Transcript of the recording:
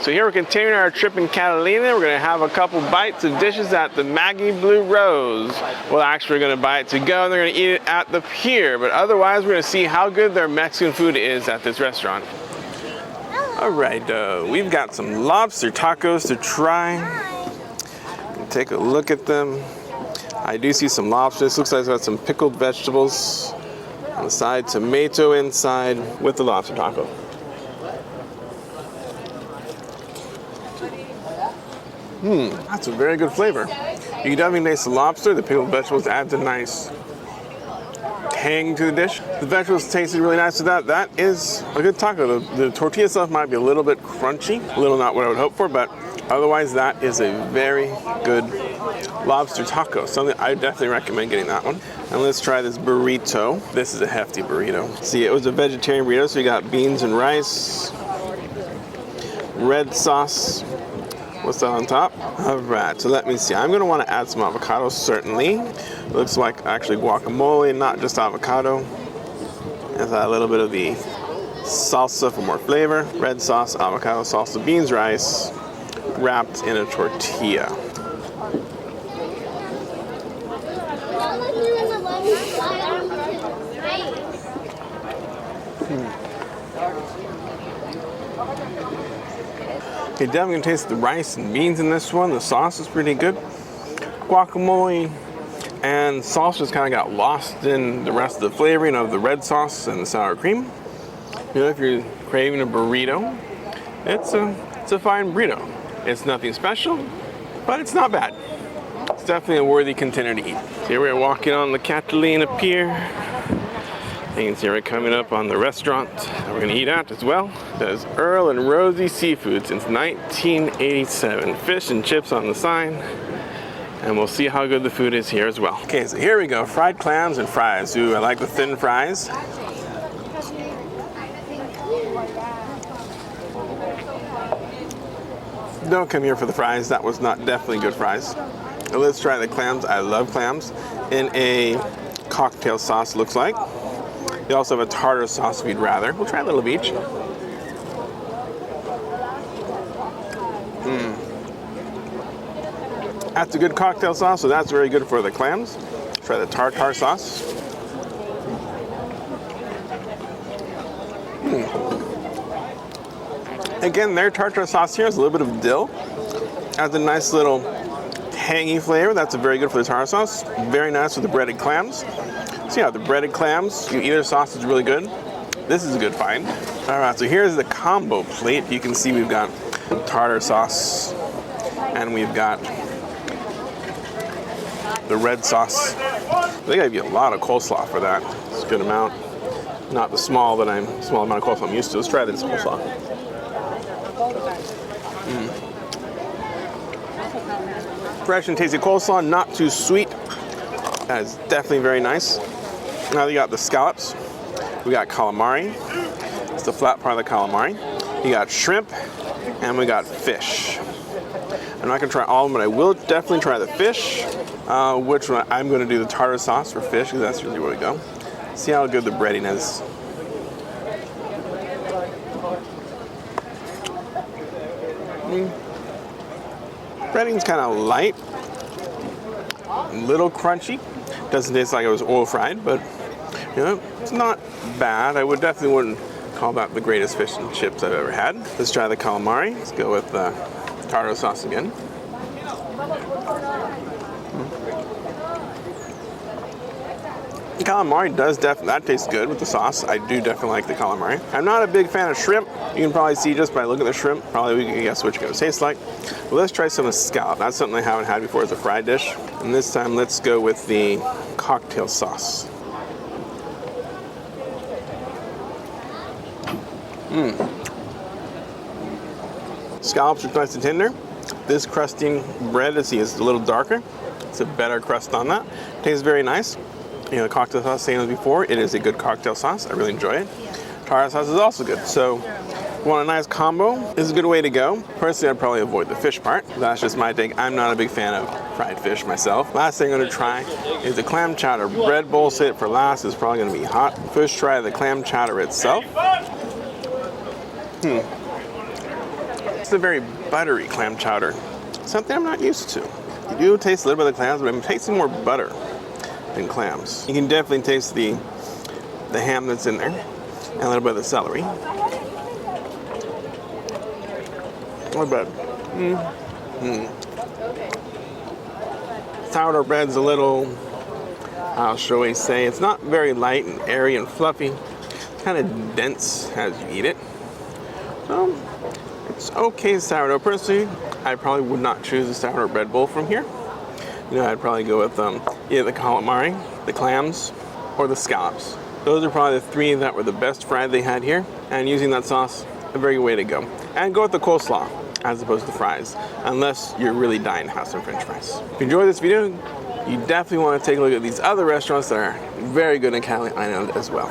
So here we're continuing our trip in Catalina. We're going to have a couple bites of dishes at the Maggie Blue Rose. Well, actually, we're going to buy it to go, and they're going to eat it at the Pier. But otherwise, we're going to see how good their Mexican food is at this restaurant. All right, we've got some lobster tacos to try. Take a look at them. I do see some lobster. This looks like it's got some pickled vegetables on the side, tomato inside with the lobster taco. That's a very good flavor. You can definitely taste the lobster. The pickled vegetables adds a nice tang to the dish. The vegetables tasted really nice with that. That is a good taco. The tortilla stuff might be a little bit crunchy, a little not what I would hope for, but otherwise that is a very good lobster taco. Something I definitely recommend getting that one. And let's try this burrito. This is a hefty burrito. See, it was a vegetarian burrito, so you got beans and rice, red sauce. What's that on top? All right, so let me see. I'm gonna wanna add some avocado, certainly. It looks like actually guacamole, not just avocado. Let's add a little bit of the salsa for more flavor. Red sauce, avocado, salsa, beans, rice, wrapped in a tortilla. You definitely can taste the rice and beans in this one. The sauce is pretty good. Guacamole and sauce just kind of got lost in the rest of the flavoring of the red sauce and the sour cream. You know, if you're craving a burrito, it's a fine burrito. It's nothing special, but it's not bad. It's definitely a worthy contender to eat. So here we're walking on the Catalina Pier. You can see we're coming up on the restaurant that we're gonna eat at as well. That is Earl and Rosie Seafood since 1987. Fish and chips on the sign. And we'll see how good the food is here as well. Okay, so here we go. Fried clams and fries. Ooh, I like the thin fries. Don't come here for the fries. That was not definitely good fries. Now let's try the clams. I love clams. In a cocktail sauce, looks like. They also have a tartar sauce if you'd rather. We'll try a little of each. That's a good cocktail sauce, so that's very good for the clams. Try the tartar sauce. Again, their tartar sauce here is a little bit of dill. Adds a nice little tangy flavor. That's very good for the tartar sauce. Very nice with the breaded clams. So yeah, the breaded clams, either sauce is really good. This is a good find. All right, so here's the combo plate. You can see we've got tartar sauce and we've got the red sauce. They gotta be a lot of coleslaw for that. It's a good amount. Not the small amount of coleslaw I'm used to. Let's try this coleslaw. Fresh and tasty coleslaw, not too sweet. That is definitely very nice. Now you got the scallops. We got calamari. It's the flat part of the calamari. You got shrimp, and we got fish. I'm not gonna try all of them, but I will definitely try the fish. Which one? I'm gonna do the tartar sauce for fish, because that's really where we go. See how good the breading is. Breading's kind of light, a little crunchy. Doesn't taste like it was oil fried, but you know, it's not bad. I definitely wouldn't call that the greatest fish and chips I've ever had. Let's try the calamari. Let's go with the tartar sauce again. The calamari does that tastes good with the sauce. I do definitely like the calamari. I'm not a big fan of shrimp. You can probably see just by looking at the shrimp. Probably we can guess what it's gonna taste like. But let's try some of the scallop. That's something I haven't had before as a fried dish. And this time let's go with the cocktail sauce. Scallops are nice and tender. This crusting bread is a little darker. It's a better crust on that. Tastes very nice. You know, the cocktail sauce, same as before, it is a good cocktail sauce. I really enjoy it. Tartar sauce is also good. So, want a nice combo? This is a good way to go. Personally, I'd probably avoid the fish part. That's just my take. I'm not a big fan of fried fish myself. Last thing I'm gonna try is the clam chowder. Bread bowl, save it for last. It's probably gonna be hot. First, try the clam chowder itself. is a very buttery clam chowder. Something I'm not used to. You do taste a little bit of the clams, but I'm tasting more butter than clams. You can definitely taste the ham that's in there, and a little bit of the celery. Not bad. Sourdough bread's a little, how shall we say, it's not very light and airy and fluffy. It's kind of dense as you eat it. So, it's okay sourdough. Personally, I probably would not choose a sourdough bread bowl from here. You know, I'd probably go with either the calamari, the clams, or the scallops. Those are probably the three that were the best fried they had here. And using that sauce, a very good way to go. And go with the coleslaw as opposed to fries, unless you're really dying to have some French fries. If you enjoyed this video, you definitely want to take a look at these other restaurants that are very good in Catalina as well.